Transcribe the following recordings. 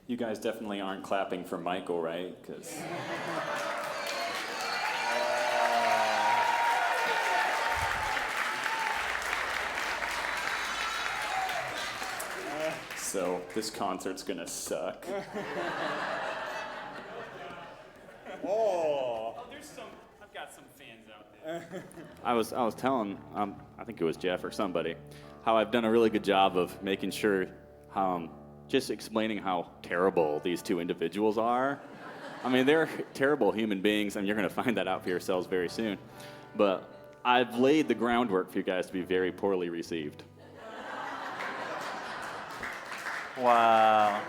You guys definitely aren't clapping for Michael, right? Because so this concert's gonna suck. I've got some fans out there. I was telling, I think it was Jeff or somebody, how I've done a really good job of making sure, just explaining how terrible these two individuals are. I mean, they're terrible human beings, and you're going to find that out for yourselves very soon. But I've laid the groundwork for you guys to be very poorly received. Wow.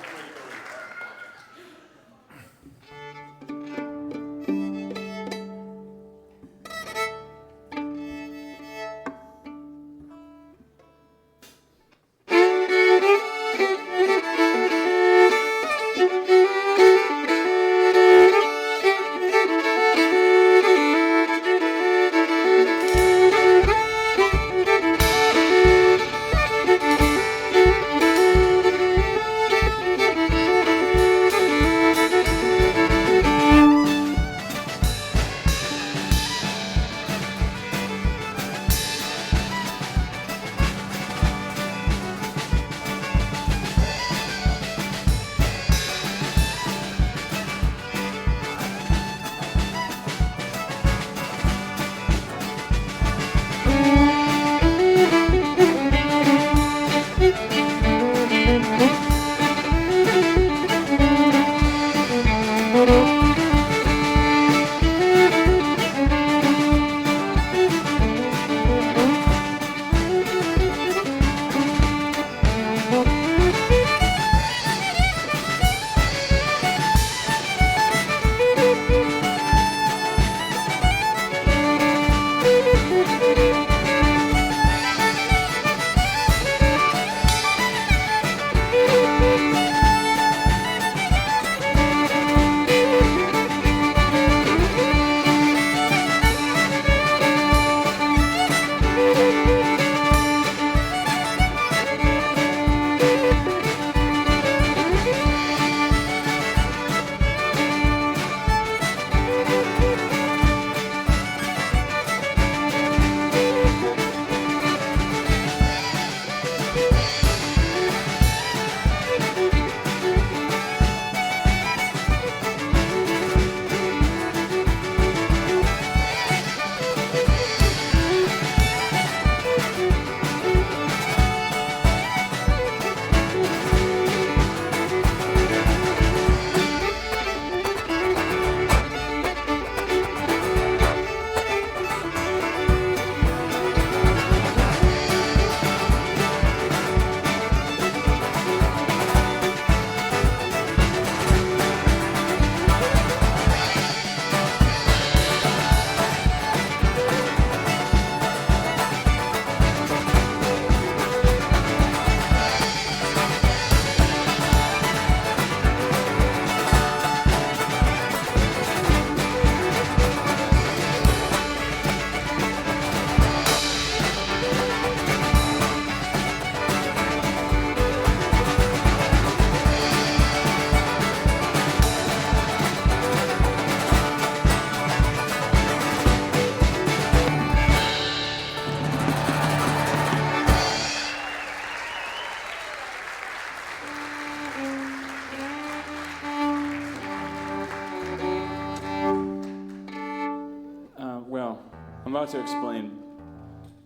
I'm about to explain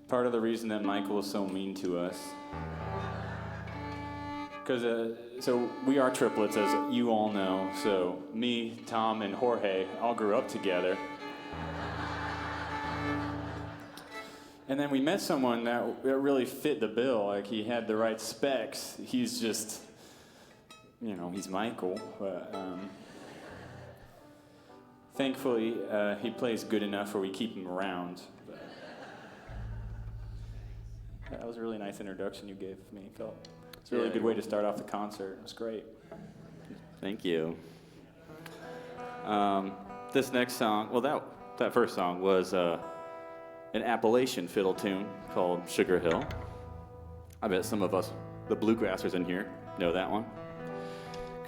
part of the reason that Michael is so mean to us. Because, so we are triplets, as you all know. So me, Tom, and Jorge all grew up together. And then we met someone that really fit the bill. Like, he had the right specs. He's just, you know, he's Michael. But thankfully, he plays good enough where we keep him around. But that was a really nice introduction you gave me, Phil. It's a really good way to start off the concert. It was great. Thank you. This next song, well, that first song was an Appalachian fiddle tune called Sugar Hill. I bet some of us, the bluegrassers in here, know that one.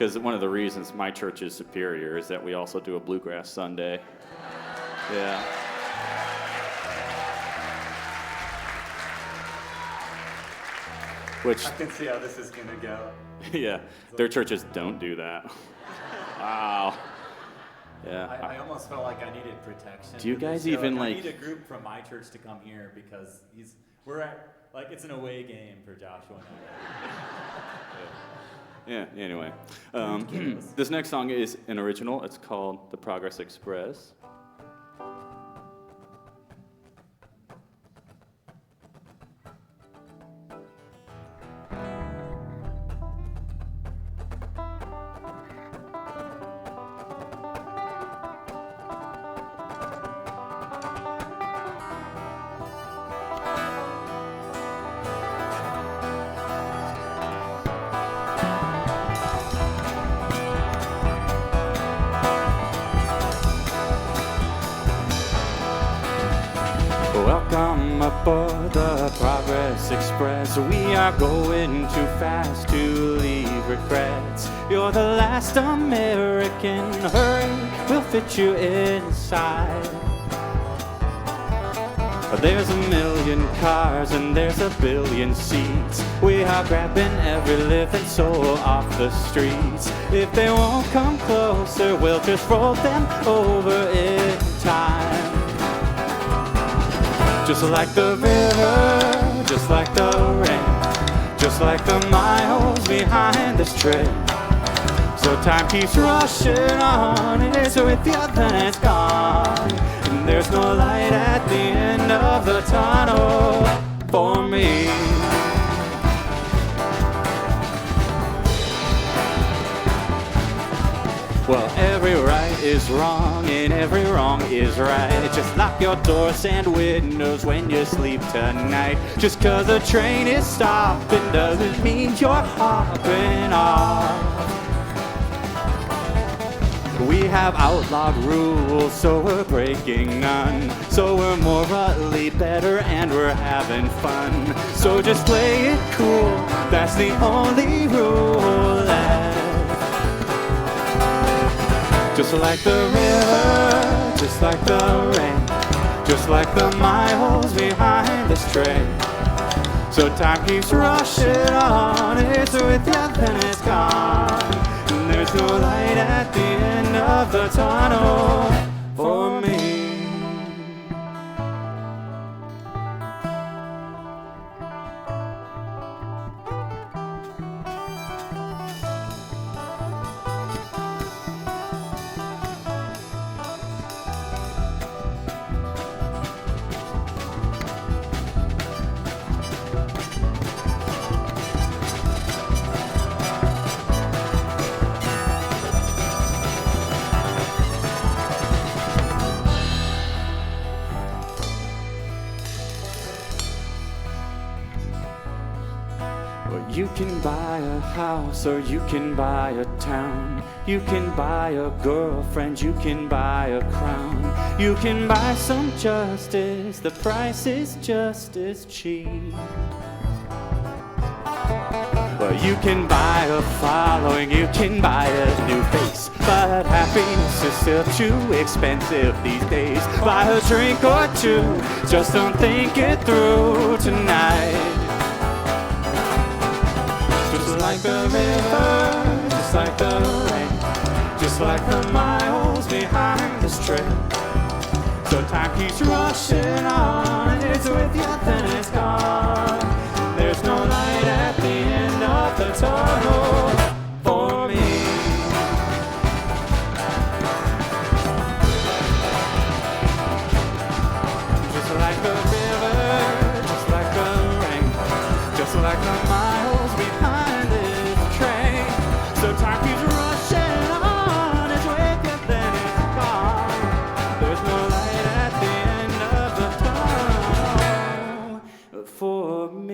because one of the reasons my church is superior is that we also do a bluegrass Sunday. Yeah. Which, I can see how this is gonna go. yeah, their churches don't do that. Wow. Yeah. I almost felt like I needed protection. Do you for this guys show. even, I like- need a group from my church to come here because we're at, like, it's an away game for Joshua and I. Yeah, anyway. This next song is an original. It's called The Progress Express. Welcome aboard the Progress Express. We are going too fast to leave regrets. You're the last American. Hurry, we'll fit you inside. There's a million cars and there's a billion seats. We are grabbing every living soul off the streets. If they won't come closer, we'll just roll them over in time. Just like the river, just like the rain, just like the miles behind this train. So time keeps rushing on, and it's with you, then it's gone. And there's no light at the end of the tunnel for me. Well, every right is wrong and every wrong is right. Just lock your doors and windows when you sleep tonight. Just 'cause a train is stopping doesn't mean you're hopping off. We have outlawed rules, so we're breaking none. So we're morally better and we're having fun. So just play it cool, that's the only rule left. Just like the river, just like the rain, just like the miles behind this train. So time keeps rushing on, it's with you, then it's gone. And there's no light at the end of the tunnel for me. You can buy a house or you can buy a town. You can buy a girlfriend, you can buy a crown. You can buy some justice, the price is just as cheap. Well, you can buy a following, you can buy a new face. But happiness is still too expensive these days. Buy a drink or two, just don't think it through tonight. Just like the river, just like the rain, just like the miles behind this train. So time keeps rushing on, and it's with you, then it's gone. There's no light at the end of the tunnel for me. Just like the river, just like the rain, just like the miles behind this train. So time keeps rushing on, it's with you, then it's gone. There's no light at the end of the tunnel for me.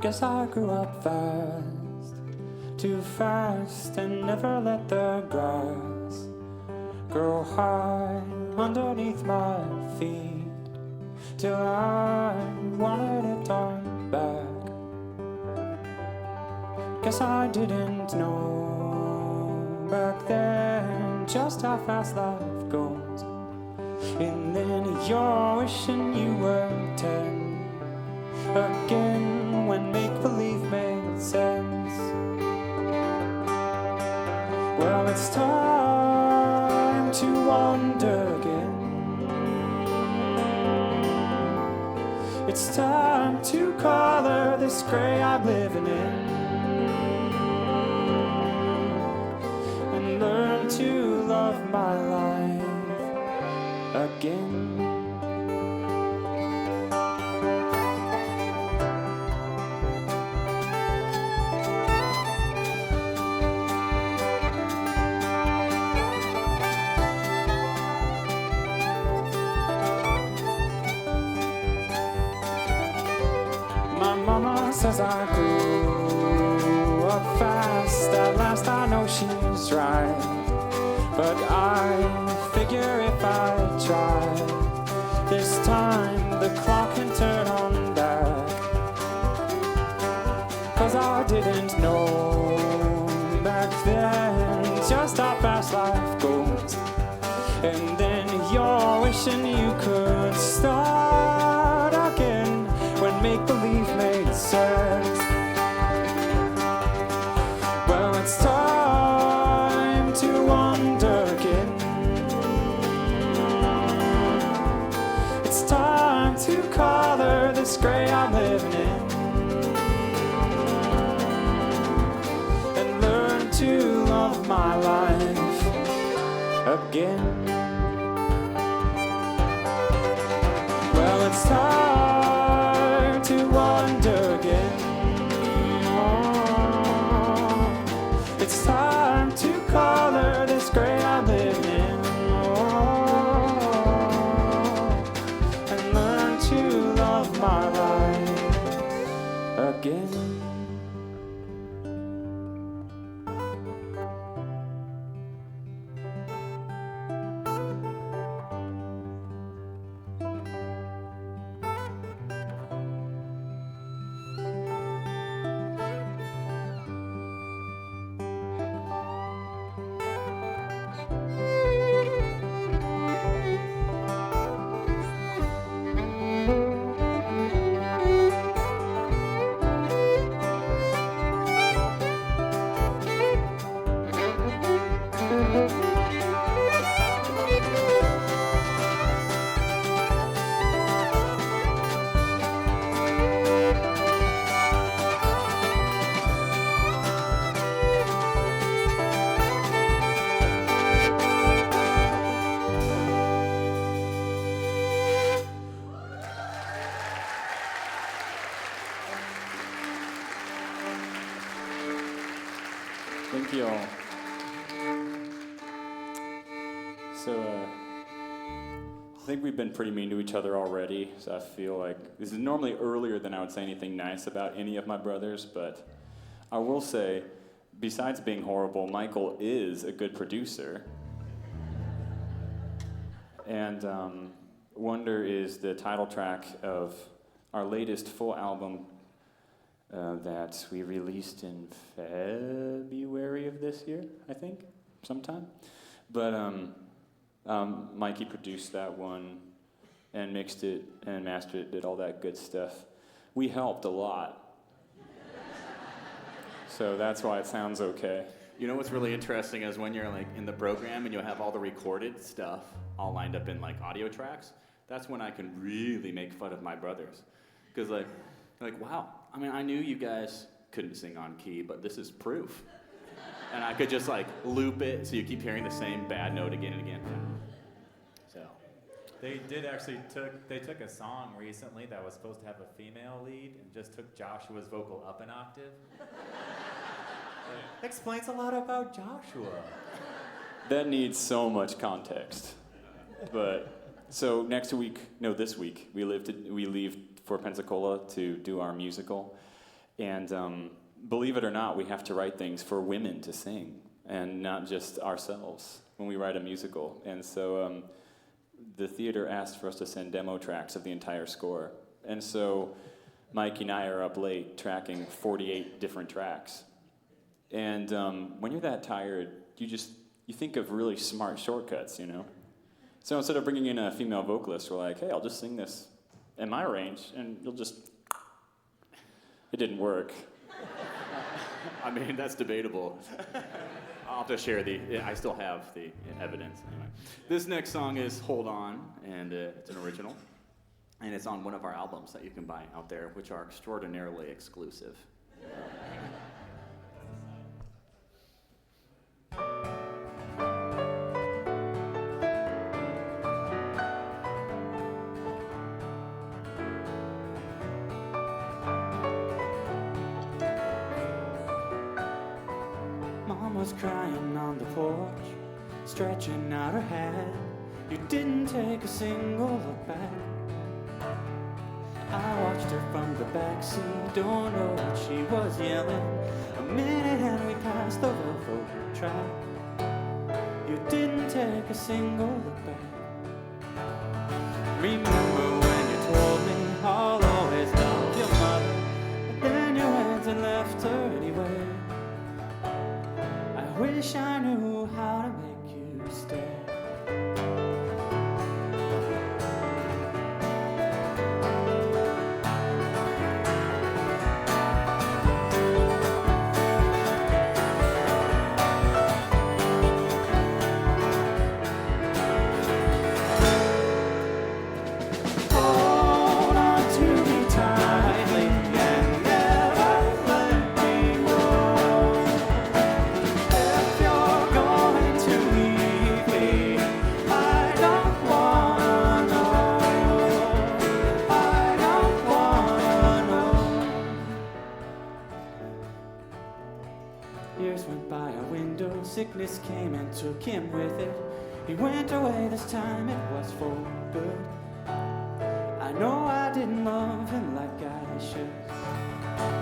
Guess I grew up fast, too fast, and never let the grass grow high underneath my feet till I wanted it on back. Guess I didn't know back then just how fast life goes. And then you're wishing you were 10 again when make-believe made sense. Well, it's time to wander again. It's time to color this gray I'm living in and learn to love my life again. My mama says I grew up fast. At last I know she's right, but I figure if I try this time the clock can turn on back. 'Cause I didn't know back then just how fast life goes. And then you're wishing you could start again when make-believe made sense. Well, it's time to wander again. It's time to color this gray I'm living in and learn to love my life again. Well, it's time to wander again. Oh, it's time to color this gray I'm living in. Oh, and learn to love my life again. Thank you all. So, I think we've been pretty mean to each other already, so I feel like this is normally earlier than I would say anything nice about any of my brothers, but I will say, besides being horrible, Michael is a good producer. And Wonder is the title track of our latest full album that we released in February of this year, I think, sometime. But Mikey produced that one and mixed it and mastered it, did all that good stuff. We helped a lot. So that's why it sounds okay. You know what's really interesting is when you're like in the program and you'll have all the recorded stuff all lined up in like audio tracks, that's when I can really make fun of my brothers. Because like, wow, I mean, I knew you guys couldn't sing on key, but this is proof. And I could just like loop it so you keep hearing the same bad note again and again. So. They did actually took a song recently that was supposed to have a female lead and just took Joshua's vocal up an octave. It explains a lot about Joshua. That needs so much context. But so this week we leave for Pensacola to do our musical, And believe it or not, we have to write things for women to sing, and not just ourselves when we write a musical. And so the theater asked for us to send demo tracks of the entire score. And so Mikey and I are up late tracking 48 different tracks. And when you're that tired, you think of really smart shortcuts, you know? So instead of bringing in a female vocalist, we're like, hey, I'll just sing this in my range, and you'll just... It didn't work. I mean, that's debatable. I'll have to share I still have the evidence. Anyway, this next song is Hold On, and it's an original. And it's on one of our albums that you can buy out there, which are extraordinarily exclusive. Mom was crying on the porch, stretching out her hand. You didn't take a single look back. I watched her from the backseat, don't know what she was yelling. A minute and we passed the railroad track. You didn't take a single look back. Remember when you told me I'll always love your mother, but then you went and left her anyway. I wish I knew how to make you stay. Years went by our window, sickness came and took him with it. He went away this time, it was for good. I know I didn't love him like I should.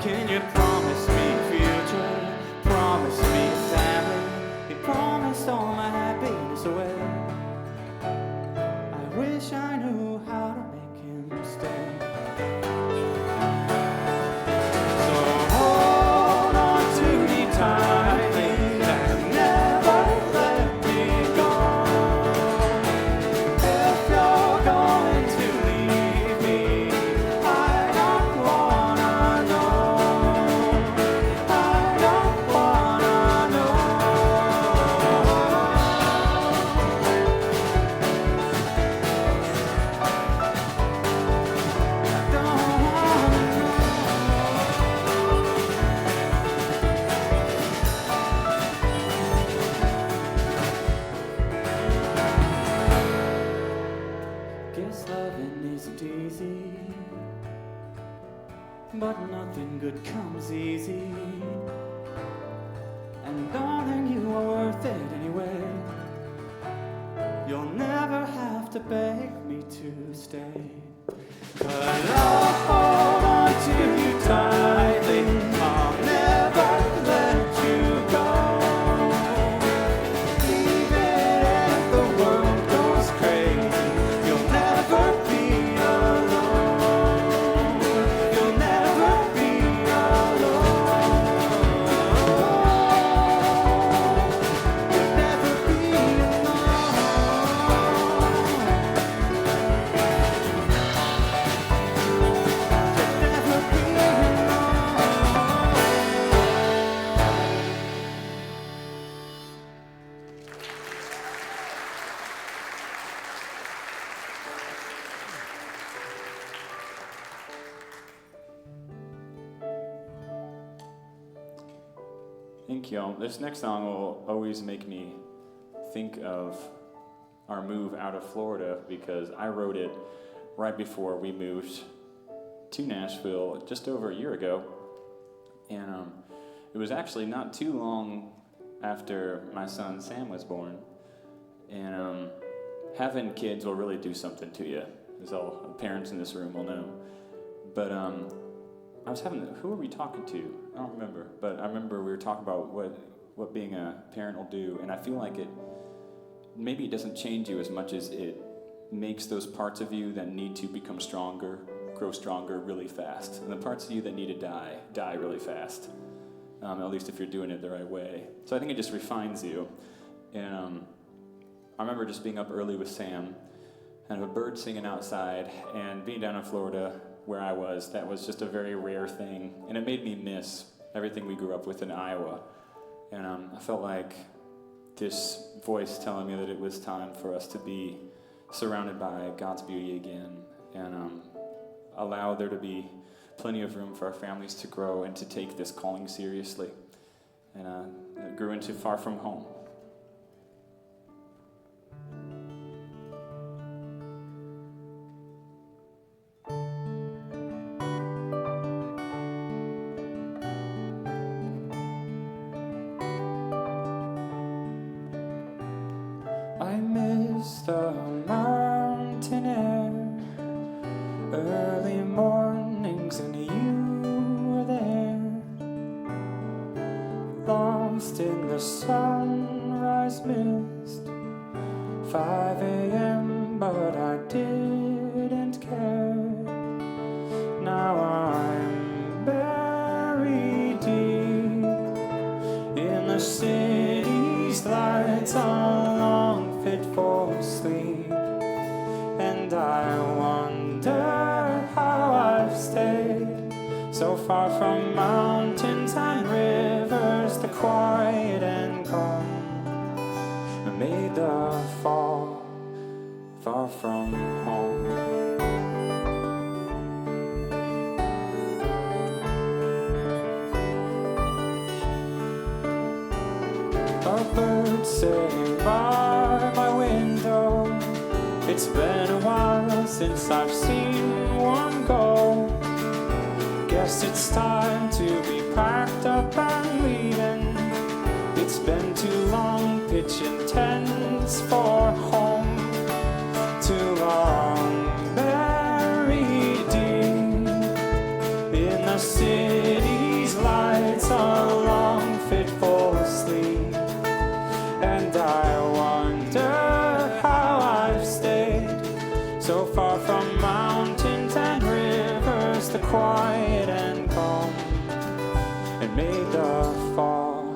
Can you promise me a future? Promise me a family? He promised all my happiness away. I wish I knew how to make him stay. Guess loving isn't easy, but nothing good comes easy. And darling, you are worth it anyway. You'll never have to beg me to stay. But I'll hold on to you tightly. I'll never let you go. Even if the world goes crazy, you'll never be alone. You'll never be alone. You'll never be Thank you. This next song will always make me think of our move out of Florida because I wrote it right before we moved to Nashville just over a year ago. And it was actually not too long after my son Sam was born. And having kids will really do something to you, as all parents in this room will know. But who were we talking to? I don't remember, but I remember we were talking about what being a parent will do, and I feel like maybe it doesn't change you as much as it makes those parts of you that need to become stronger, grow stronger really fast. And the parts of you that need to die really fast, at least if you're doing it the right way. So I think it just refines you. And I remember just being up early with Sam, and a bird singing outside, and being down in Florida where I was, that was just a very rare thing. And it made me miss everything we grew up with in Iowa. And I felt like this voice telling me that it was time for us to be surrounded by God's beauty again, and allow there to be plenty of room for our families to grow and to take this calling seriously. And it grew into Far From Home. I miss the mountain air, early mornings and you were there, lost in the sunrise mist, 5 a.m. but I didn't care. Now I'm buried deep in the city's lights along fit for sleep, and I wonder how I've stayed so far from mountains and rivers, the quiet and calm, and made the fall far from home. A bird sitting by my window. It's been a while since I've seen one go. Guess it's time to be packed up and leaving. It's been too long pitching tents for home. Too long buried deep in the city's lights along fit for sleep. And I wonder how I've stayed so far from mountains and rivers, the quiet and calm, and made the fall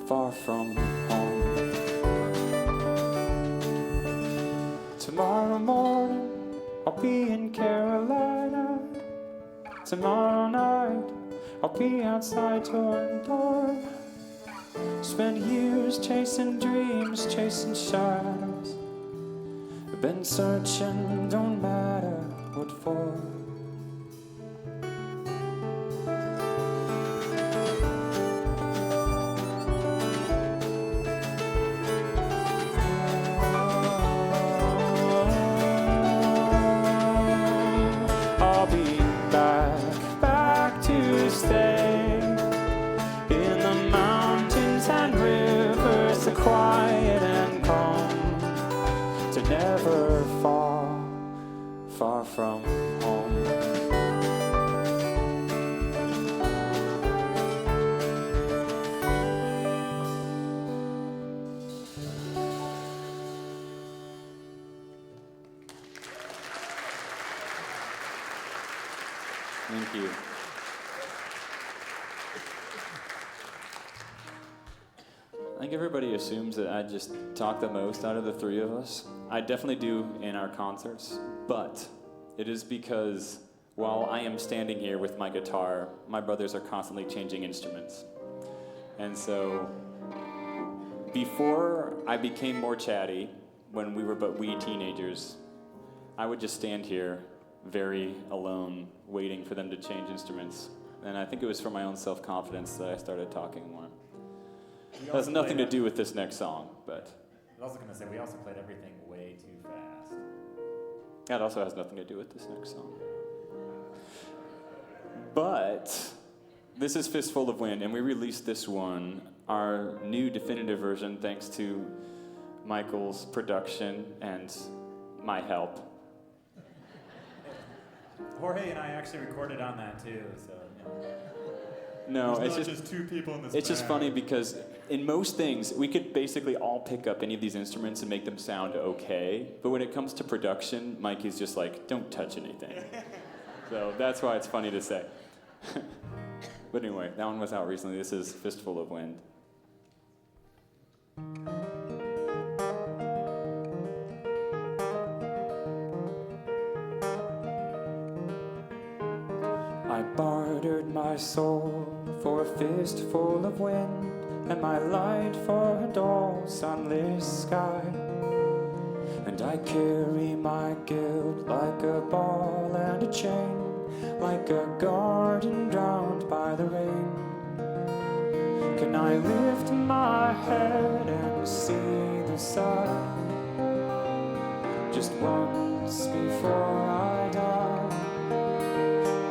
far from home. Tomorrow morning I'll be in Carolina. Tomorrow night I'll be outside your door. Spent years chasing dreams, chasing shadows. Been searching, don't matter what for. I'll be back to stay in the mountains and rivers, the quiet and calm, to never fall far from home. Thank you. I think everybody assumes that I just talk the most out of the three of us. I definitely do in our concerts, but it is because while I am standing here with my guitar, my brothers are constantly changing instruments. And so before I became more chatty, when we were but wee teenagers, I would just stand here very alone, waiting for them to change instruments. And I think it was for my own self-confidence that I started talking more. It has nothing to do with this next song, but... I was also going to say, we also played everything way too fast. That also has nothing to do with this next song. But this is Fistful of Wind, and we released this one, our new definitive version, thanks to Michael's production and my help. Jorge and I actually recorded on that too, so. Yeah. No, There's it's not just two people in this It's just band. funny because in most things, we could basically all pick up any of these instruments and make them sound okay. But when it comes to production, Mikey's just like, don't touch anything. So that's why it's funny to say. But anyway, that one was out recently. This is Fistful of Wind. I bartered my soul for a fistful of wind, and my light for a dull sunlit sky. And I carry my guilt like a ball and a chain, like a garden drowned by the rain. Can I lift my head and see the sun just once before I die?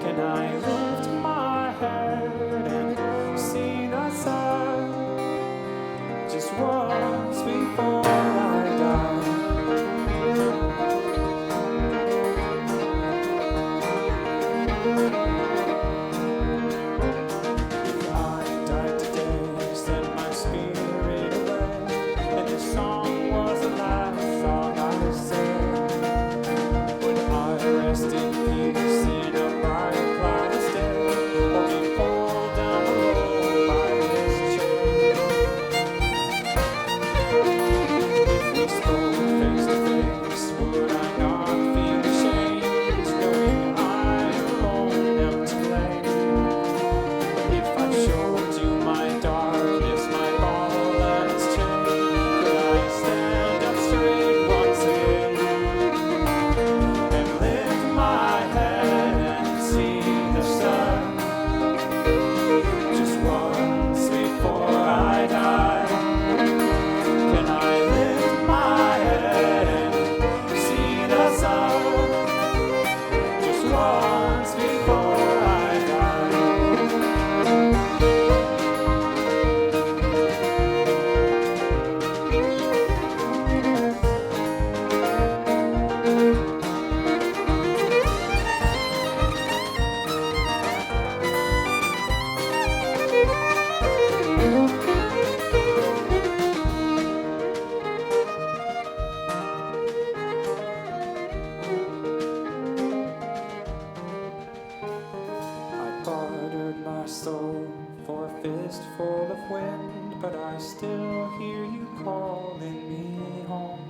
Can I lift my head and see the sun just once before I die? If I died today, send my spirit away, and this song was the last song I said. Would I rest in peace in a bright cloudless day, or be pulled down the road by this chain? If we spoke face to face, would I not feel ashamed, knowing I alone am to blame? But if I showed you my darkness, my ball and its chain, could I stand up straight once again and lift my head and see the sun just once before I die? Can I lift my head and see the sun just once before I die? I bartered my soul for a fistful of wind, but I still hear you calling me home.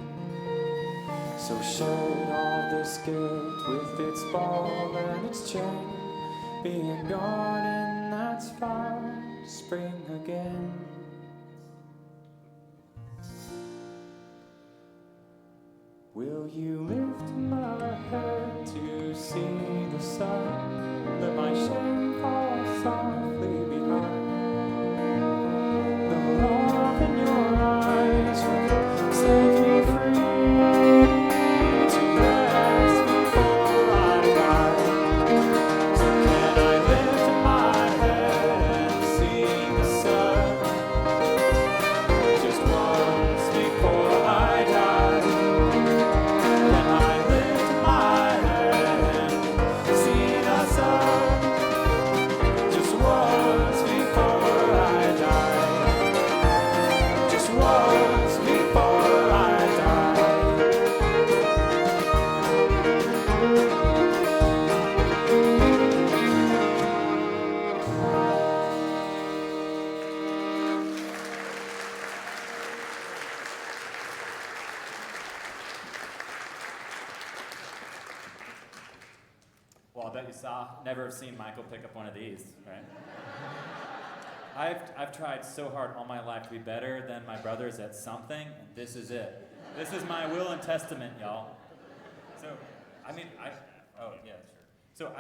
So shed all this guilt with its ball and its chain, be a garden that's found spring again. Will you lift my head to see the sun? Let my shame fall softly behind. The love in your eyes will set me free to rest before I die. So can I lift my head and see the sun just once before I die? Can I lift my head and see the sun just once before I die? Just once before I die. Well, I bet you never have seen Michael pick up one of these, right? I've tried so hard all my life to be better than my brothers at something, and this is it. This is my will and testament, y'all. So, I mean, oh yeah, sure. So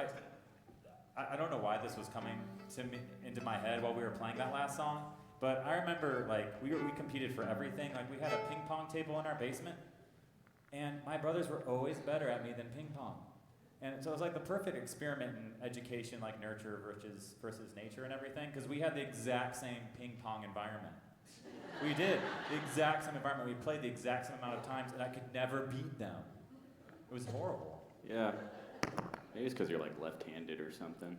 I don't know why this was coming to me into my head while we were playing that last song, but I remember like we competed for everything. Like we had a ping pong table in our basement, and my brothers were always better at me than ping pong. And so it was like the perfect experiment in education, like nurture versus nature and everything, because we had the exact same ping pong environment. We did, the exact same environment. We played the exact same amount of times, and I could never beat them. It was horrible. Yeah. Maybe it's because you're like left-handed or something.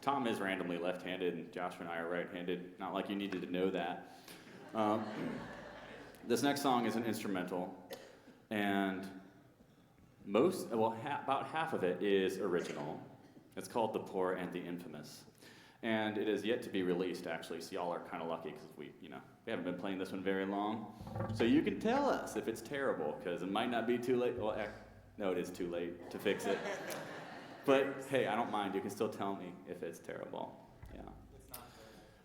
Tom is randomly left-handed, and Josh and I are right-handed. Not like you needed to know that. This next song is an instrumental, and about half of it is original. It's called "The Poor and the Infamous," and it is yet to be released, actually. So y'all are kind of lucky because we haven't been playing this one very long. So you can tell us if it's terrible, because it might not be too late. Well, no, it is too late to fix it. But hey, I don't mind. You can still tell me if it's terrible. Yeah. It's not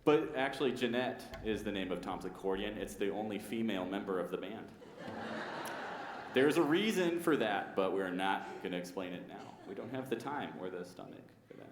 terrible. But actually, Jeanette is the name of Tom's accordion. It's the only female member of the band. There's a reason for that, but we're not going to explain it now. We don't have the time or the stomach for that.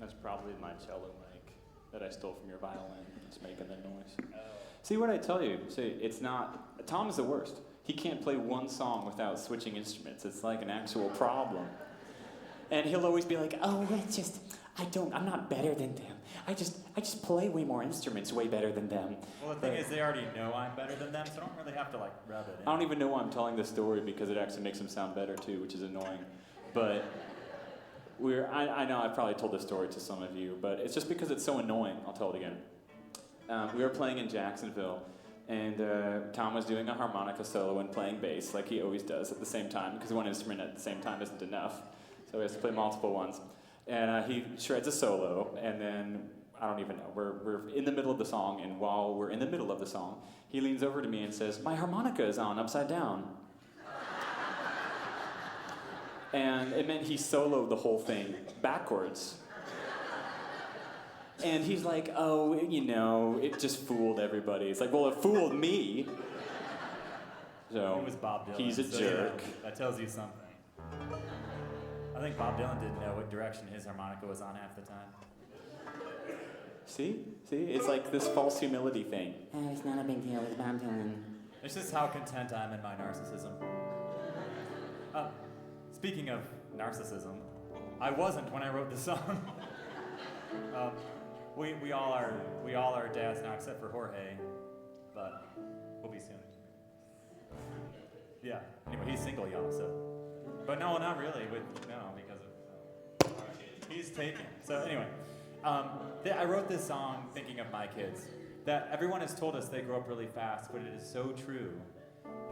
That's probably my cello mic that I stole from your violin. It's making the noise. See what I tell you? See, it's not. Tom is the worst. He can't play one song without switching instruments. It's like an actual problem. And he'll always be like, "Oh, it's just, I'm not better than them. I just play way more instruments way better than them." Well, the thing is, they already know I'm better than them, so I don't really have to like rub it in. I don't even know why I'm telling this story because it actually makes him sound better too, which is annoying. But I know I've probably told this story to some of you, but it's just because it's so annoying. I'll tell it again. We were playing in Jacksonville, and Tom was doing a harmonica solo and playing bass like he always does at the same time, because one instrument at the same time isn't enough, so he has to play multiple ones. And he shreds a solo, and then, I don't even know, we're in the middle of the song, and while we're in the middle of the song, he leans over to me and says, "My harmonica is on upside down." And it meant he soloed the whole thing backwards. And he's like, "Oh, it just fooled everybody." It's like, well, it fooled me. So, It was Bob Dylan. he's a so, jerk. That tells you something. I think Bob Dylan didn't know what direction his harmonica was on half the time. See? It's like this false humility thing. Oh, it's not a big deal. It's Bob Dylan. It's just how content I am in my narcissism. Speaking of narcissism, I wasn't when I wrote this song. We all are dads now, except for Jorge, but we'll be soon. Yeah. Anyway, he's single, y'all. So, but no, not really. Because of he's taken. So anyway, I wrote this song thinking of my kids. That everyone has told us they grow up really fast, but it is so true,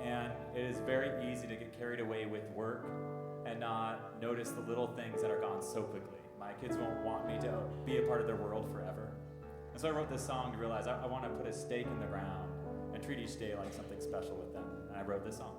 and it is very easy to get carried away with work and not notice the little things that are gone so quickly. My kids won't want me to be a part of their world forever. And so I wrote this song to realize I want to put a stake in the ground and treat each day like something special with them. And I wrote this song.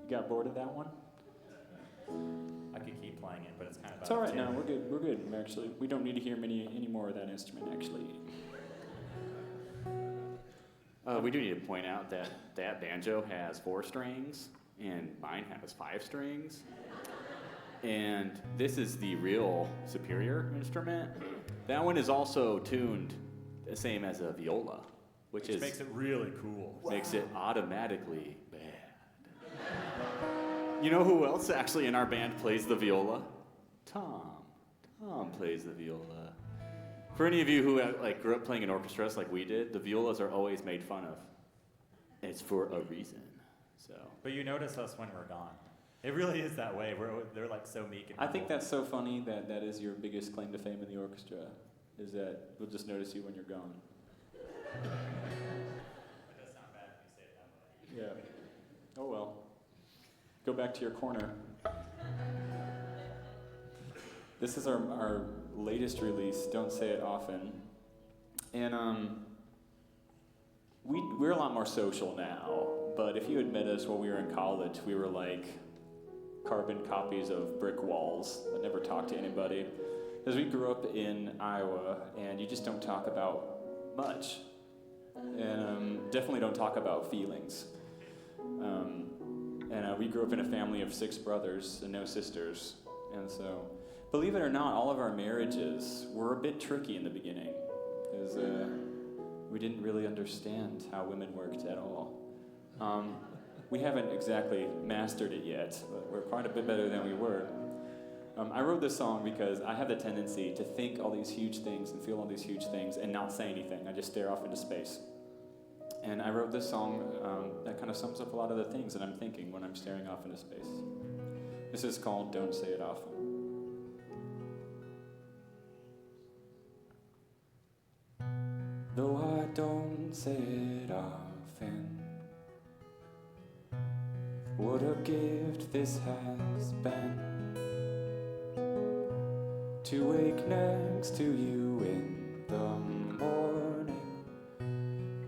Got bored of that one? I could keep playing it, but it's kind of It's all right. No, we're good. We're good. Actually, we don't need to hear any more of that instrument. Actually. We do need to point out that that banjo has 4 strings, and mine has 5 strings. And this is the real superior instrument. That one is also tuned the same as a viola, which makes it really cool. Makes it automatically bad. You know who else actually in our band plays the viola? Tom. Tom plays the viola. For any of you who grew up playing in orchestras like we did, the violas are always made fun of. It's for a reason. So. But you notice us when we're gone. It really is that way. They're like so meek and I think that's so funny that that is your biggest claim to fame in the orchestra, is that we'll just notice you when you're gone. It does sound bad if you say it that way. Yeah. Oh well. Go back to your corner. This is our latest release, Don't Say It Often. And we're a lot more social now, but if you had met us while we were in college, we were like carbon copies of brick walls that never talked to anybody. Because we grew up in Iowa, and you just don't talk about much. And definitely don't talk about feelings. We grew up in a family of 6 brothers and no sisters. And so, believe it or not, all of our marriages were a bit tricky in the beginning. Because we didn't really understand how women worked at all. We haven't exactly mastered it yet, but we're quite a bit better than we were. I wrote this song because I have the tendency to think all these huge things and feel all these huge things and not say anything. I just stare off into space. And I wrote this song that kind of sums up a lot of the things that I'm thinking when I'm staring off into space. This is called Don't Say It Often. Though I don't say it often, what a gift this has been, to wake next to you in the morning,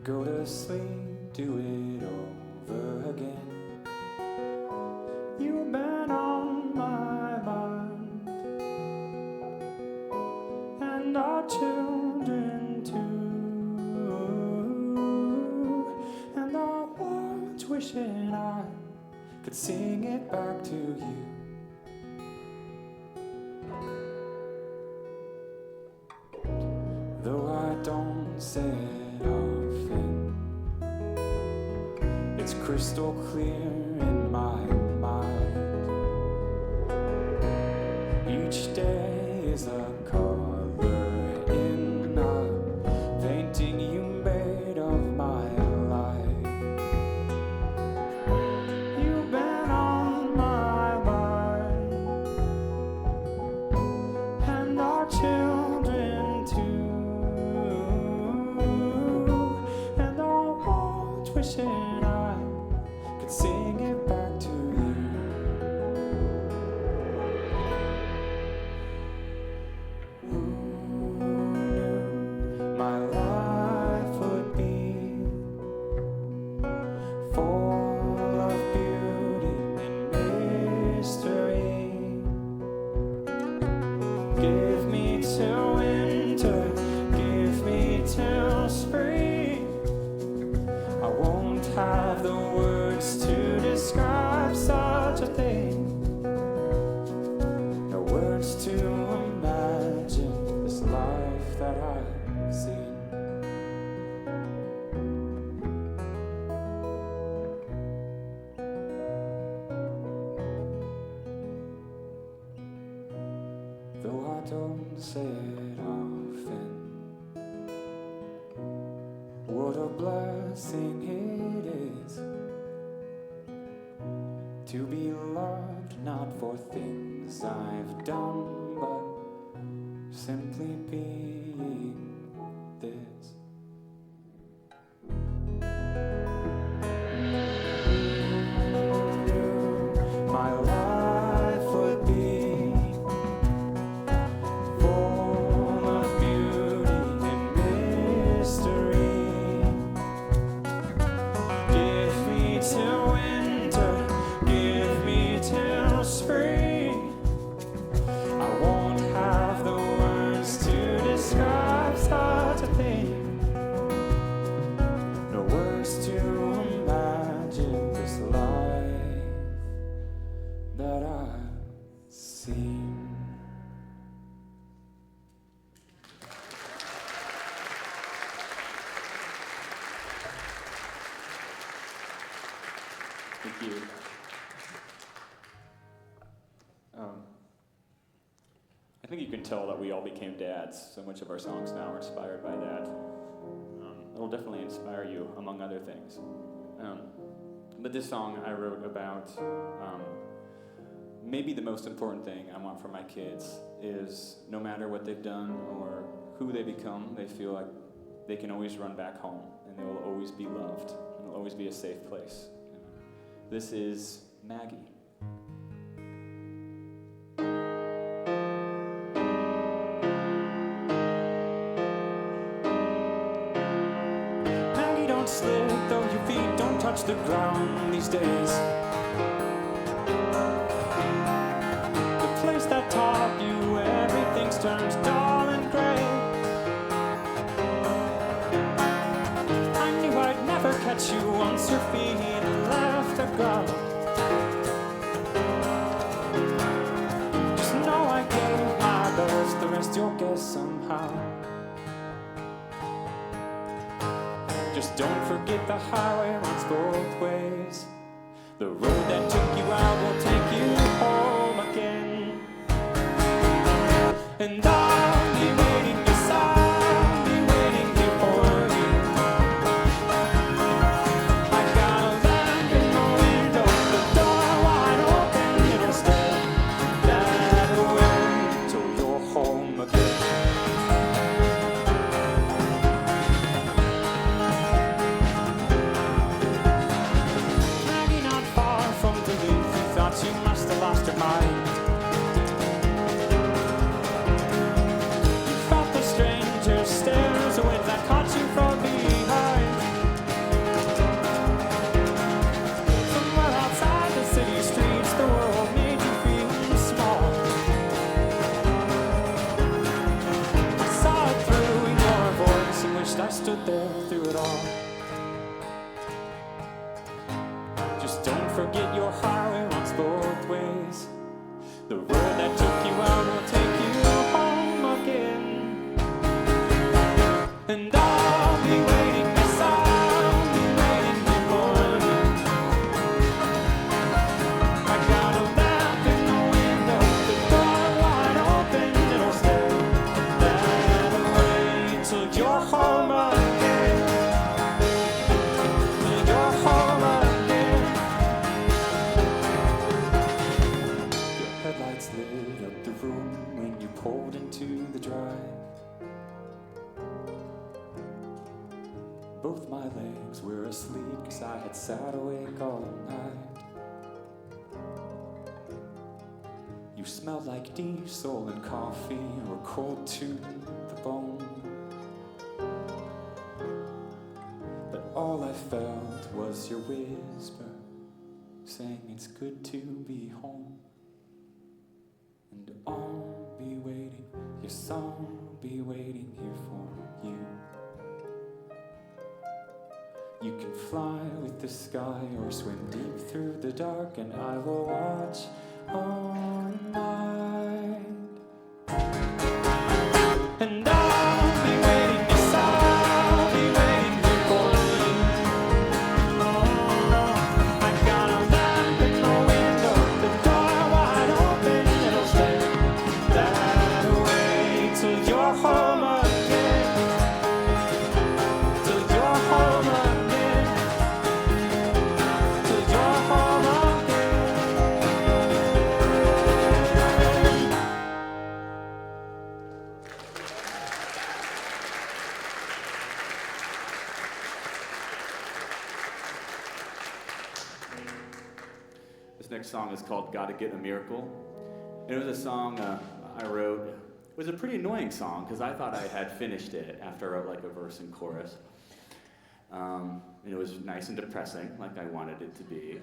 go to sleep, do it over again. You've been on my mind, and our children too, and I was wishing I could sing it back to you. Though I don't say it often, it's crystal clear in my mind. Each day is a color in a painting you made of my life. You've been on my mind, and our children too, and our hearts wishing I could sing it back to you. Who knew my life would be full of beauty and mystery? Give me till winter, give me till spring. I won't have the words to describe such a thing. No words to imagine this life that I've seen. Though I don't say it often, what a blessing it is to be loved not for things I've done, but simply being this. My life would be full of beauty and mystery. Give me till winter, give me till spring. I won't Thank you. I think you can tell that we all became dads. So much of our songs now are inspired by that. It'll definitely inspire you, among other things. But this song I wrote about maybe the most important thing I want for my kids is no matter what they've done or who they become, they feel like they can always run back home and they will always be loved and it'll always be a safe place. This is Maggie. Maggie, don't slip, though your feet don't touch the ground these days. The place that taught you everything's turned dull and gray. I knew I'd never catch you once your feet left the ground. Just know I gave my best, the rest you'll get somehow. Just don't forget the highway runs both ways. The road that took you out will take you home again. And I'll be waiting, yes, I'll be waiting here for you. I got a lamp in the window, the door wide open. It'll stay that way till you're home again. Maggie, not far from Duluth, you thought you must have lost your mind. You felt the stranger's stares, a wind that caught you from behind. Somewhere outside the city streets, the world made you feel small. I saw it through your voice and wished I stood there through it all. Just don't forget your highway runs both ways. The road that took you out will take you home again. And I'll be waiting, yes, I'll be waiting here for you. I got a lamp in the window, the door wide open. It'll stay that way till you're home again. Till you're home again. Your headlights lit up the room when you pulled into the drive. Both my legs were asleep 'cause I had sat awake all night. You smelled like diesel and coffee and were cold to the bone. But all I felt was your whisper saying it's good to be home. And I'll be waiting, yes, I'll be waiting here for you. You can fly with the sky or swim deep through the dark, and I will watch all night. And I'll be waiting, yes, I'll be waiting here for you. I got a lamp in the window, the door wide open. It'll stay that way till you're home again. Till you're home again. Till you're home again. This next song is called Gotta Get a Miracle. It was a song I wrote. It was a pretty annoying song because I thought I had finished it after I wrote like a verse and chorus. And it was nice and depressing, like I wanted it to be.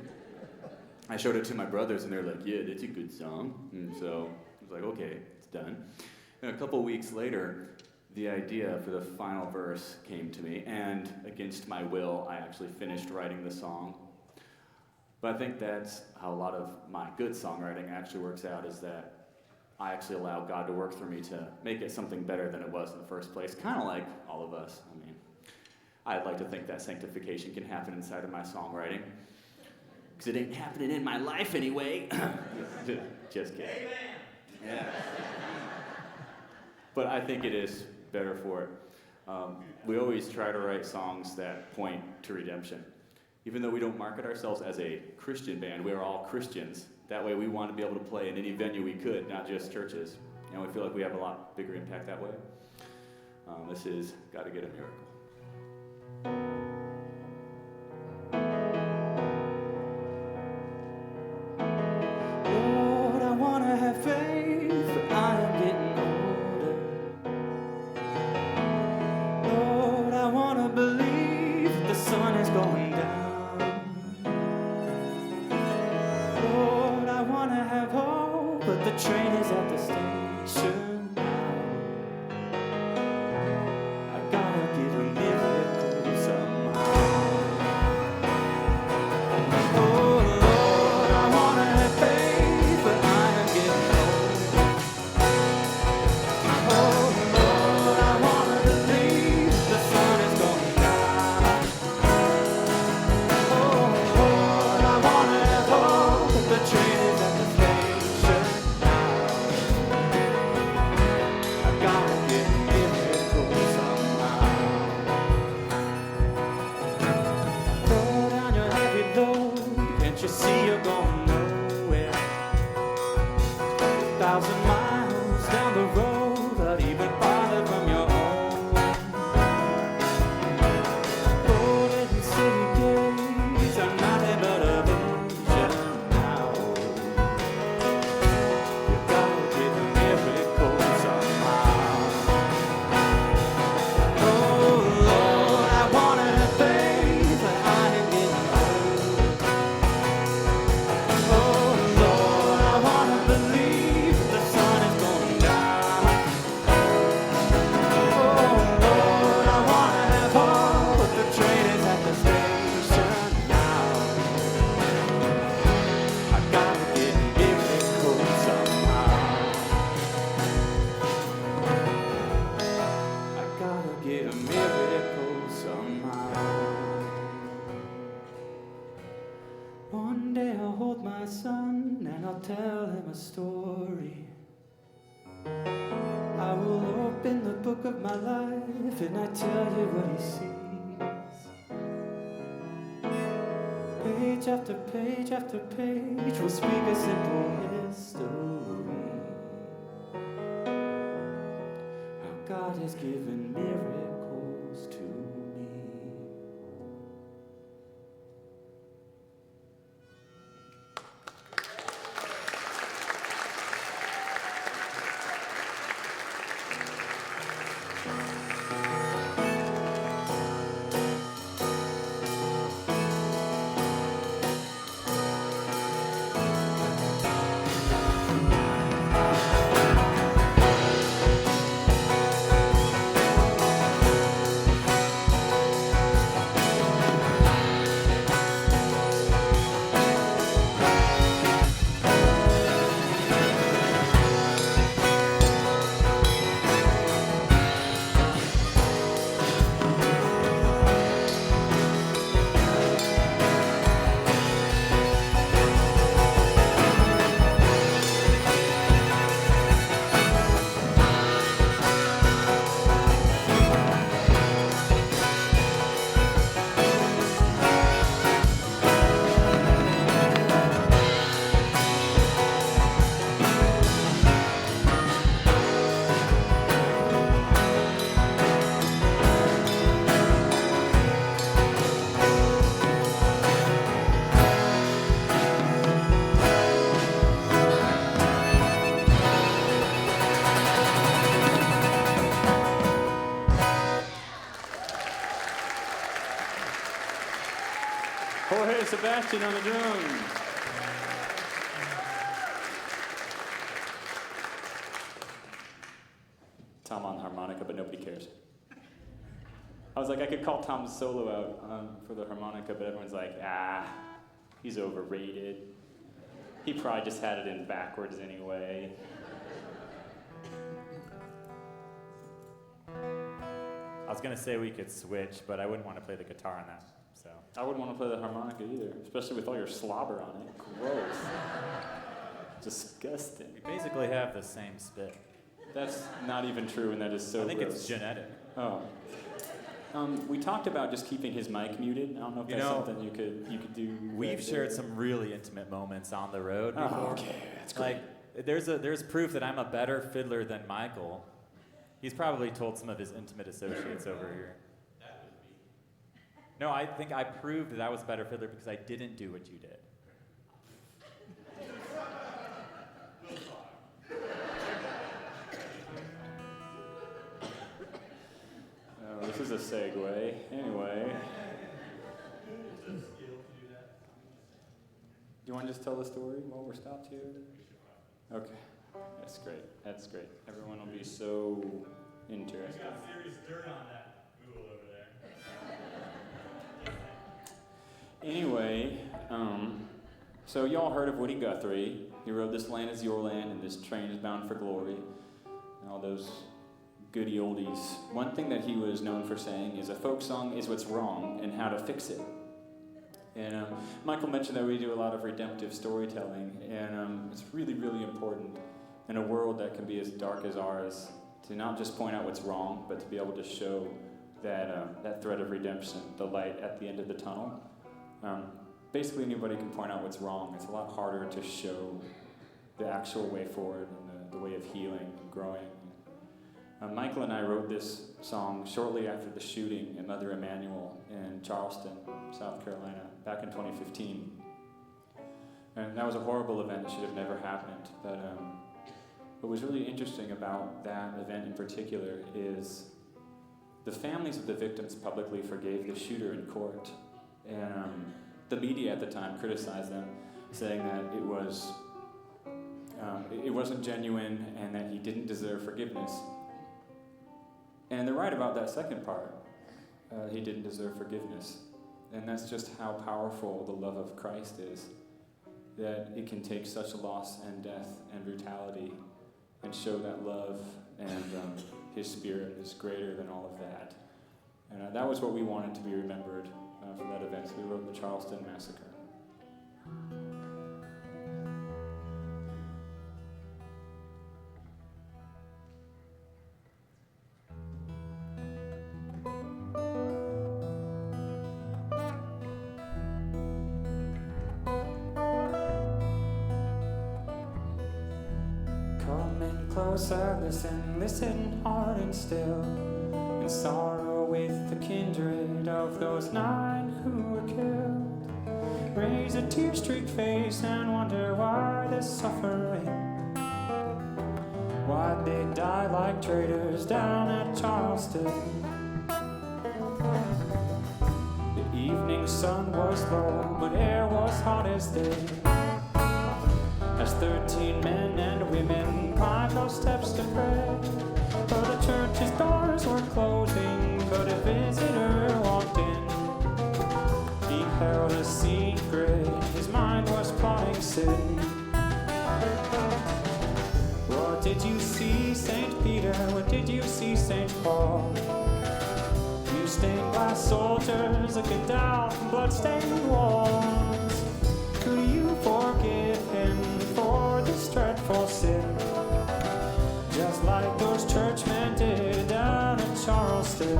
I showed it to my brothers and they were like, yeah, that's a good song. And so I was like, okay, it's done. And a couple weeks later, the idea for the final verse came to me, and against my will, I actually finished writing the song. But I think that's how a lot of my good songwriting actually works out, is that I actually allow God to work through me to make it something better than it was in the first place. Kind of like all of us. I mean, I'd like to think that sanctification can happen inside of my songwriting. because it ain't happening in my life anyway. Just kidding. Amen. Yeah. But I think it is better for it. We always try to write songs that point to redemption. Even though we don't market ourselves as a Christian band, we are all Christians. That way we want to be able to play in any venue we could, not just churches. And we feel like we have a lot bigger impact that way. This is Gotta Get a Miracle. Lord, I want to have faith, but I am getting older. Lord, I want to believe that the sun is going down. Lord, I want to have hope, but the train is at the station now. I gotta get a miracle somehow. Oh Lord, I want to have faith, but I am getting older. Oh Lord, I want to believe the sun is going down. Oh Lord, I want to have hope, but the train is at the station now. I gotta get a miracle somehow. Throw down your heavy load, can't you see you're going nowhere? 1,000 miles down the road, but even farther from your home. Golden city gates are nothing but a vision now. You gotta get a miracle somehow. Oh Lord, I wanna have faith, but I am getting old. Oh Lord, I wanna believe the sun is going down. Oh Lord, I wanna have hope, but the train is at the station now. I gotta get a miracle somehow. I gotta get a miracle somehow. One day I'll hold my son and I'll tell him a story. I will open the book of my life and I tell you what he sees. Page after page after page will speak a simple history. How God has given miracles to me. Jorge Sebastian on the drums. Tom on harmonica, but nobody cares. I was like, I could call Tom's solo out for the harmonica, but everyone's like, he's overrated. He probably just had it in backwards anyway. I was gonna say we could switch, but I wouldn't want to play the guitar on that, so. I wouldn't want to play the harmonica either, especially with all your slobber on it. Gross. Disgusting. We basically have the same spit. That's not even true, and that is so I think gross. it's genetic. Oh. We talked about just keeping his mic muted. I don't know if that's something you could do. We've shared some really intimate moments on the road before. Oh, okay, that's great. Like, there's proof that I'm a better fiddler than Michael. He's probably told some of his intimate associates over here. That was me. No, I think I proved that I was a better fiddler because I didn't do what you did. This is a segue. Anyway. Do you want to just tell the story while we're stopped here? Okay. That's great. That's great. Everyone will be so interested. We got serious dirt on that pool over there. Anyway, so y'all heard of Woody Guthrie. He wrote "This Land Is Your Land" and "This Train Is Bound for Glory," and all those goody oldies. One thing that he was known for saying is a folk song is what's wrong and how to fix it. And Michael mentioned that we do a lot of redemptive storytelling, and it's really, really important in a world that can be as dark as ours to not just point out what's wrong, but to be able to show that thread of redemption, the light at the end of the tunnel. Basically, anybody can point out what's wrong. It's a lot harder to show the actual way forward and the way of healing and growing. Michael and I wrote this song shortly after the shooting in Mother Emanuel in Charleston, South Carolina, back in 2015. And that was a horrible event. It should have never happened. But what was really interesting about that event in particular is the families of the victims publicly forgave the shooter in court. And the media at the time criticized them, saying that it wasn't genuine and that he didn't deserve forgiveness. And they're right about that second part. He didn't deserve forgiveness. And that's just how powerful the love of Christ is, that it can take such loss and death and brutality and show that love and his spirit is greater than all of that. And that was what we wanted to be remembered from that event. So we wrote the Charleston Massacre. Closer, listen hard and still, in sorrow with the kindred of those 9 who were killed. Raise a tear-streaked face and wonder why this suffering. Why'd they die like traitors down at Charleston? The evening sun was low, but air was hot as day, as 13 men and women climbed those steps to pray. For the church's doors were closing, but a visitor walked in. He held a secret, his mind was plotting sin. What did you see, St. Peter? What did you see, St. Paul? You stained glass soldiers looking down from blood-stained walls. Could you forgive him for this dreadful sin, just like those churchmen did down in Charleston?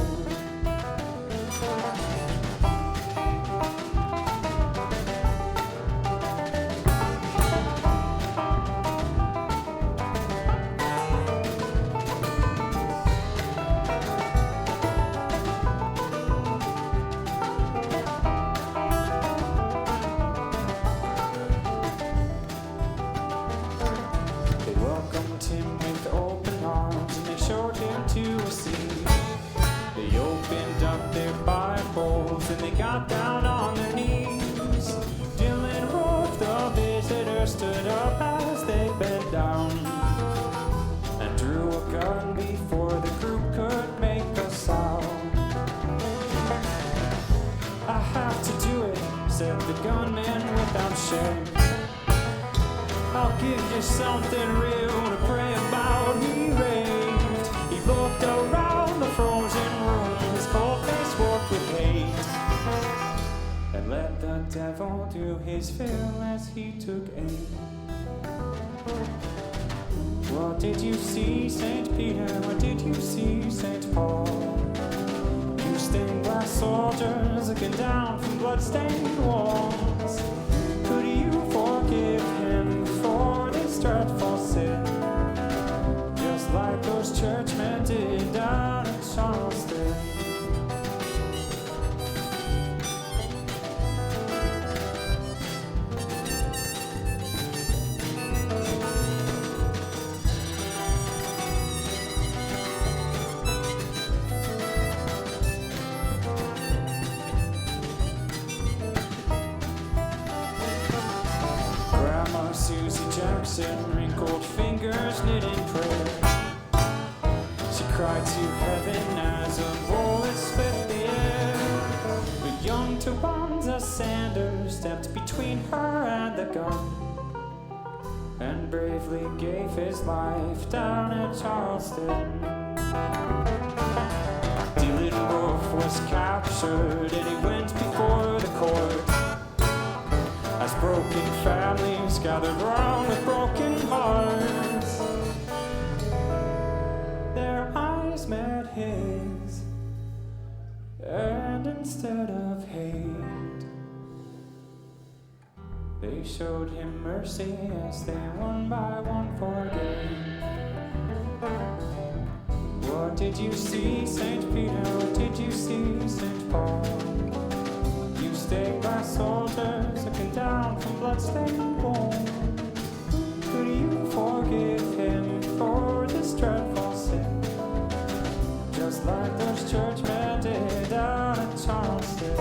I'll give you something real to pray about, he raved. He looked around the frozen room, his cold face warped with hate. he took aim. What did you see, St. Peter? What did you see, St. Paul? You stained glass soldiers looking down from blood-stained walls. Could you forgive him for this dreadful sin? Just like those churchmen did down in Charleston. Wrinkled fingers knit in prayer. She cried to heaven as a bullet split the air. But young Tawanza Sanders stepped between her and the gun and bravely gave his life down at Charleston. Dylan Wolf was captured and he went before the court. As broken families gathered round with broken hearts, their eyes met his, and instead of hate, they showed him mercy as they one by one forgave. What did you see, St. Peter? What did you see, St. Paul? You stained glass soldiers looking down from blood-stained walls. Could you forgive him for this dreadful sin? Just like those churchmen did down at Charleston.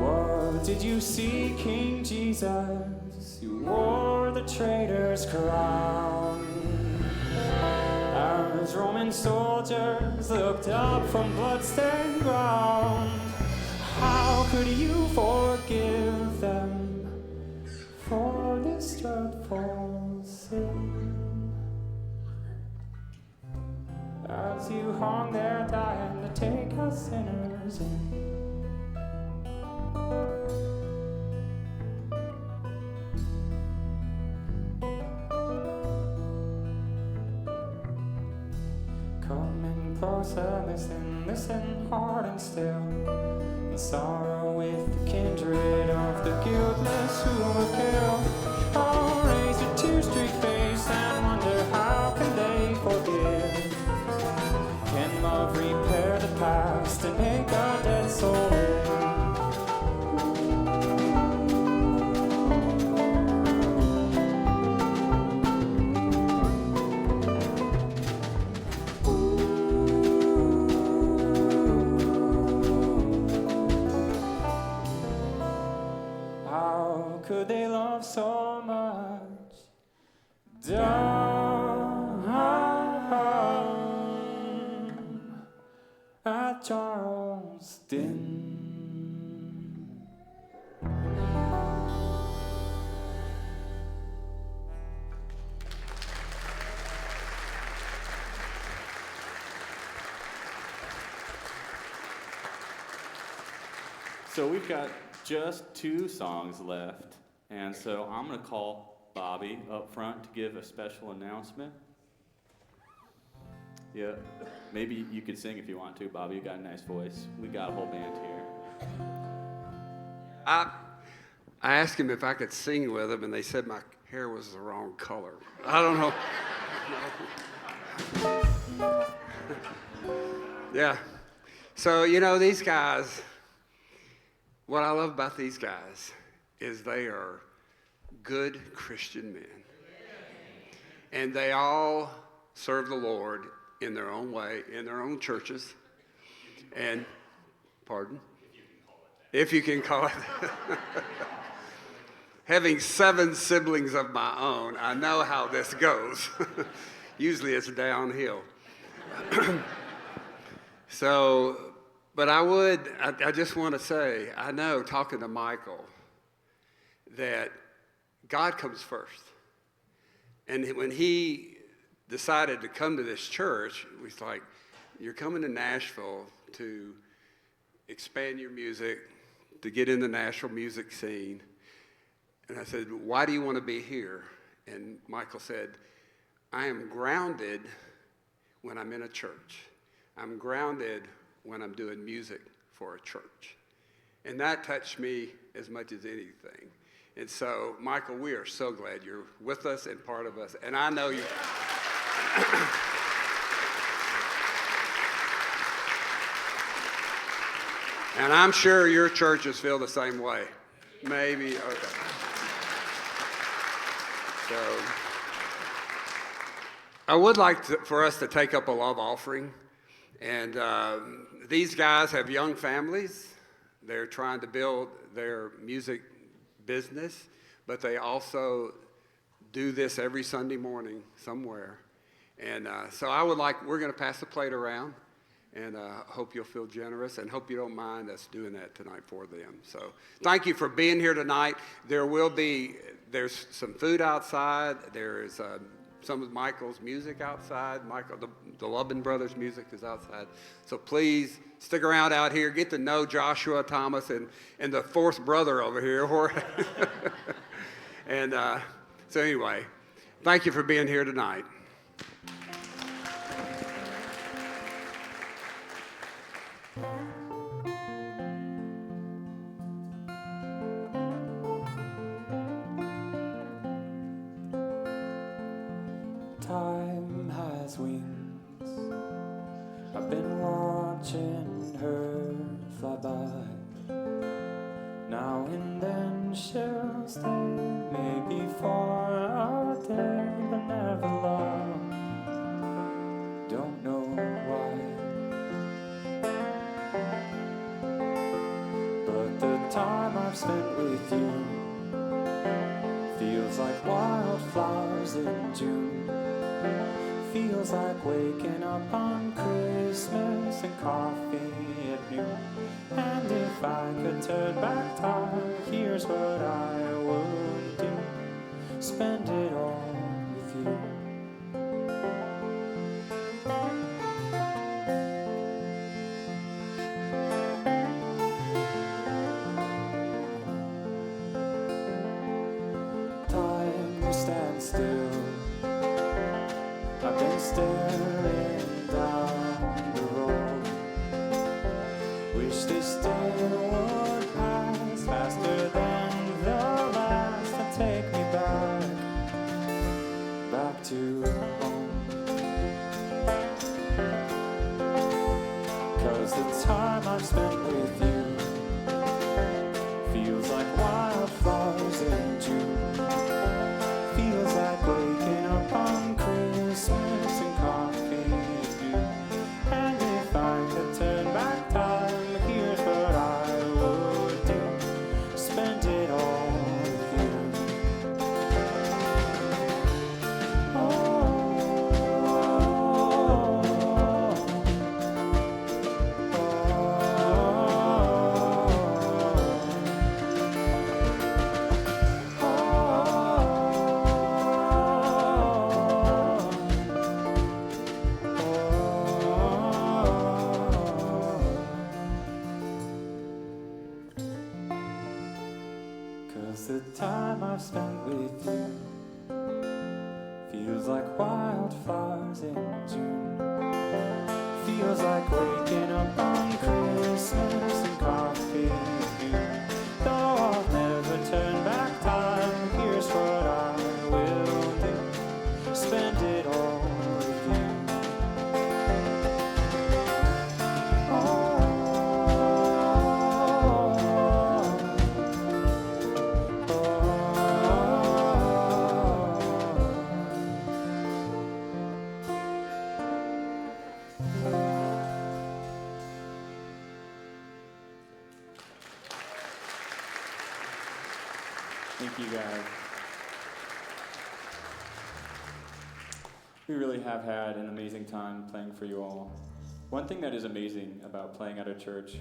What did you see, King Jesus? You wore the traitor's crown. As Roman soldiers looked up from blood-stained ground, how could you forgive them for this dreadful sin? As you hung there dying to take us sinners in. Coming closer, listen, listen hard and still. In sorrow with the kindred of the guiltless who were killed. Oh, raise a tear-streaked face and wonder how can they forgive? Can love repair the past and make our dead soul live? Could they love so much down at Charleston? So we've got just 2 songs left, and so I'm going to call Bobby up front to give a special announcement. Yeah, maybe you could sing if you want to, Bobby. You got a nice voice. We got a whole band here. I asked him if I could sing with him, and they said my hair was the wrong color. I don't know. Yeah. So, you know, these guys, what I love about these guys is they are good Christian men. And they all serve the Lord in their own way, in their own churches. And, pardon? If you can call it that. Having 7 siblings of my own, I know how this goes. Usually it's downhill. But I just want to say, I know, talking to Michael, that God comes first. And when he decided to come to this church, it was like, you're coming to Nashville to expand your music, to get in the Nashville music scene. And I said, why do you want to be here? And Michael said, I am grounded when I'm in a church. I'm grounded when I'm doing music for a church. And that touched me as much as anything. And so, Michael, we are so glad you're with us and part of us. And I know you. And I'm sure your churches feel the same way. Maybe, okay. So, I would like for us to take up a love offering. And these guys have young families. They're trying to build their music business, but they also do this every Sunday morning somewhere. And so we're going to pass the plate around, and hope you'll feel generous, and hope you don't mind us doing that tonight for them. So thank you for being here tonight. There's some food outside. There is some of Michael's music outside. The Lubben Brothers music is outside. So please stick around out here. Get to know Joshua, Thomas, and the fourth brother over here. And so anyway, thank you for being here tonight. Time has wings. I've been watching her fly by. Now and then she'll stay, maybe for a day, but never long. Don't know why, but the time I've spent with you feels like wildflowers in June. Feels like waking up on Christmas and coffee at noon. And if I could turn back time, here's what I would do. Spend it all with you. Time stands still. I've been staring down the road. Wish this day would pass faster than the last and take me back to home. 'Cause the time I've spent with you feels like wildflowers in June. Feels like waking up on Christmas and coffee at noon. And if I could turn back time, here's what I would do. Spend it all with you. Cause the time I've spent with you feels like wildflowers in June. Feels like waking up on Christmas and coffee at noon. Though I'll never turn back time, here's what I will do. Spend it all with you. Thank you, guys. We really have had an amazing time playing for you all. One thing that is amazing about playing at a church,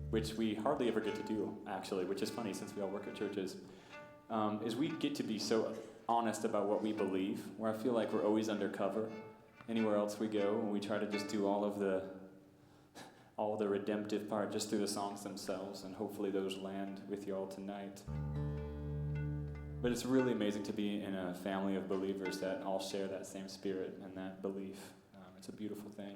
which we hardly ever get to do, actually, which is funny since we all work at churches, is we get to be so honest about what we believe, where I feel like we're always undercover anywhere else we go, and we try to just do all of the all the redemptive part just through the songs themselves, and hopefully those land with you all tonight. But it's really amazing to be in a family of believers that all share that same spirit and that belief. It's a beautiful thing.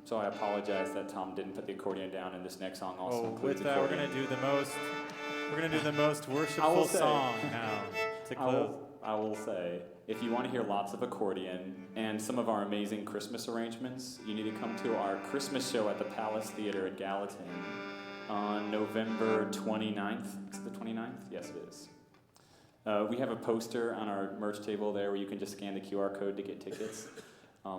So I apologize that Tom didn't put the accordion down, and this next song also includes with that, accordion. we're gonna do the most worshipful song now to close. I will say, if you want to hear lots of accordion and some of our amazing Christmas arrangements, you need to come to our Christmas show at the Palace Theater at Gallatin on November 29th. Is it the 29th? Yes, it is. We have a poster on our merch table there where you can just scan the QR code to get tickets.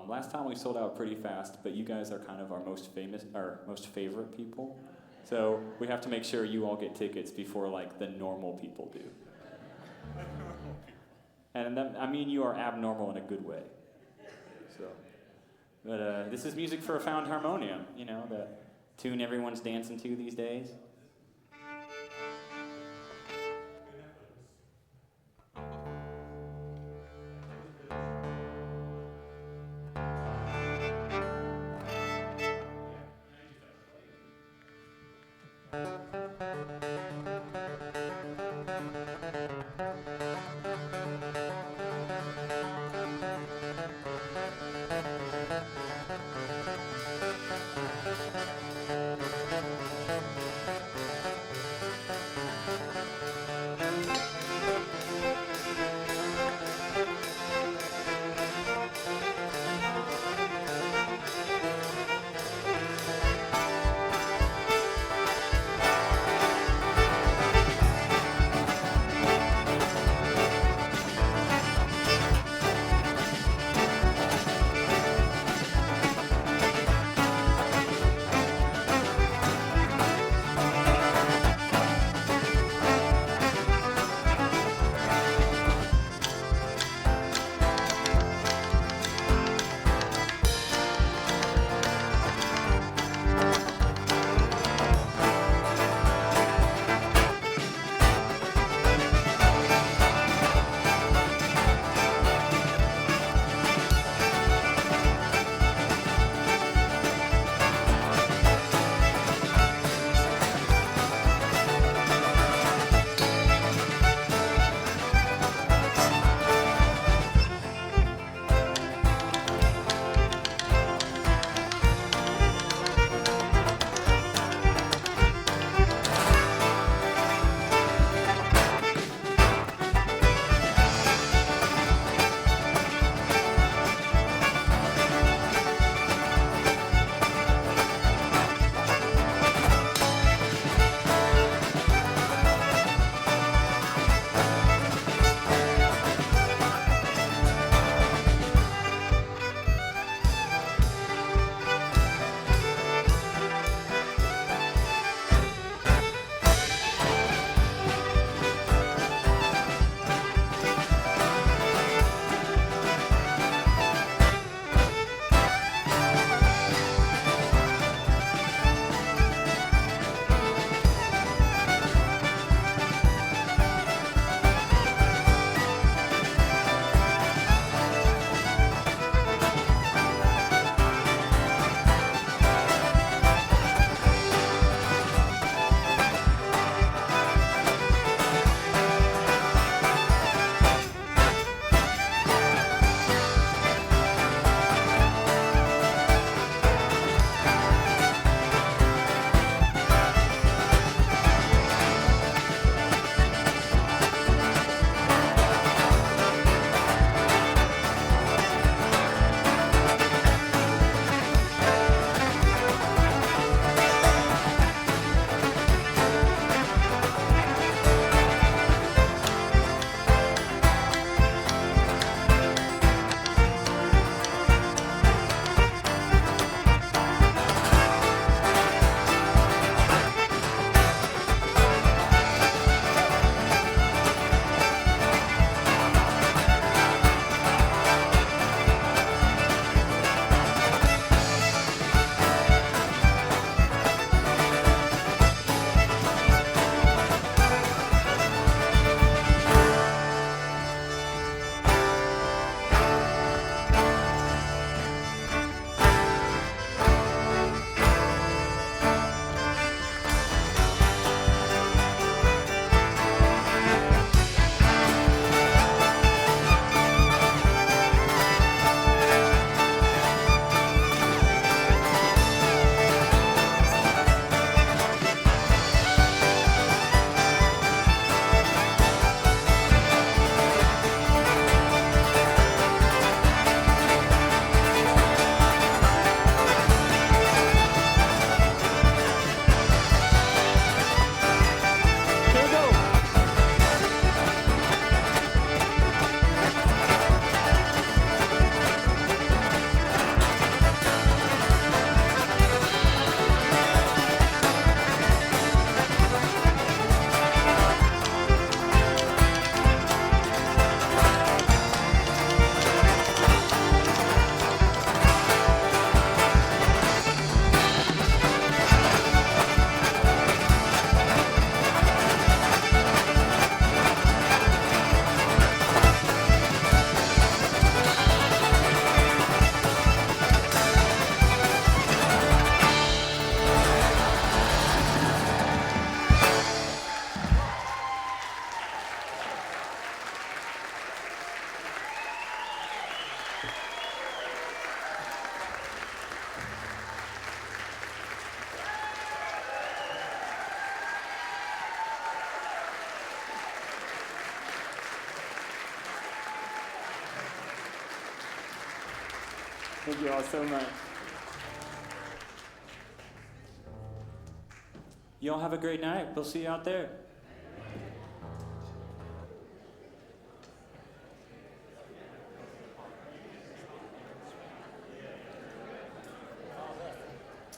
Last time we sold out pretty fast, but you guys are kind of our most favorite people. So we have to make sure you all get tickets before like the normal people do. And that, I mean, you are abnormal in a good way. So, but this is music for a found harmonium, you know, the tune everyone's dancing to these days. Thank you all so much. You all have a great night. We'll see you out there.